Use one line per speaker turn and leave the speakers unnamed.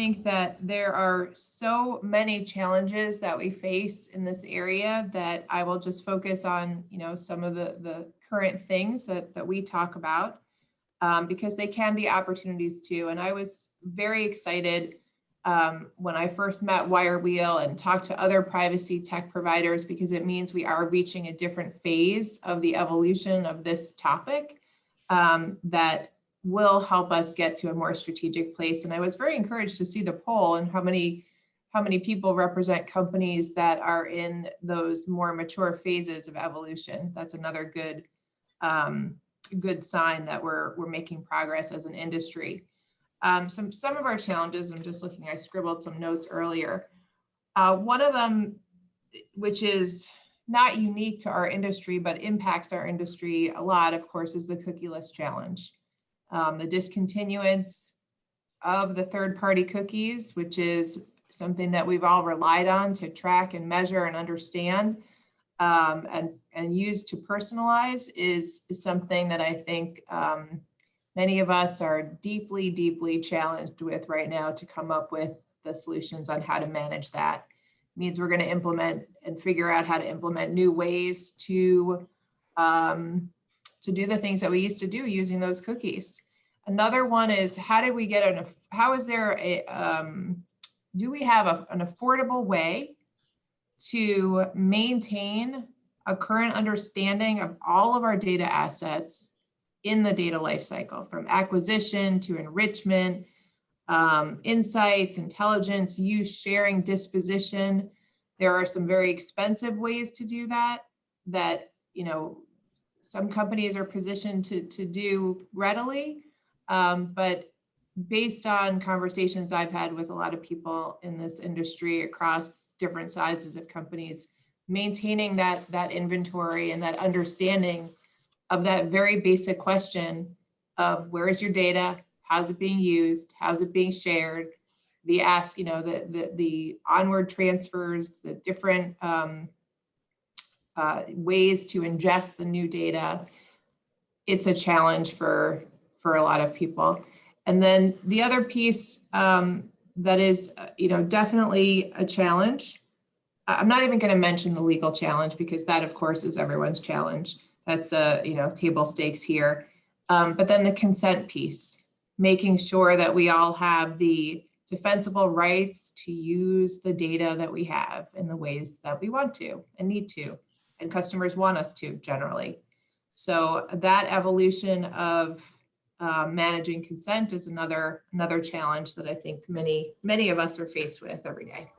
think that there are so many challenges that we face in this area that I will just focus on, some of the current things that we talk about, because they can be opportunities too. And I was very excited when I first met Wirewheel and talked to other privacy tech providers, because it means we are reaching a different phase of the evolution of this topic that will help us get to a more strategic place. And I was very encouraged to see the poll and how many people represent companies that are in those more mature phases of evolution. That's another good sign that we're making progress as an industry. Some of our challenges, I'm just looking, I scribbled some notes earlier. One of them, which is not unique to our industry, but impacts our industry a lot, of course, is the cookieless challenge. The discontinuance of the third-party cookies, which is something that we've all relied on to track and measure and understand, and use to personalize, is something that I think many of us are deeply, deeply challenged with right now to come up with the solutions on how to manage that. It means we're going to implement and figure out how to implement new ways to do the things that we used to do using those cookies. Another one is, do we have an affordable way to maintain a current understanding of all of our data assets in the data lifecycle, from acquisition to enrichment, insights, intelligence, use, sharing, disposition. There are some very expensive ways to do that some companies are positioned to do readily, but based on conversations I've had with a lot of people in this industry across different sizes of companies, maintaining that inventory and that understanding of that very basic question of where is your data, how's it being used, how's it being shared, the onward transfers, the different ways to ingest the new data. It's a challenge for a lot of people. And then the other piece that is definitely a challenge, I'm not even going to mention the legal challenge, because that of course is everyone's challenge. That's table stakes here. But then the consent piece, making sure that we all have the defensible rights to use the data that we have in the ways that we want to and need to, and customers want us to generally. So that evolution of managing consent is another challenge that I think many of us are faced with every day.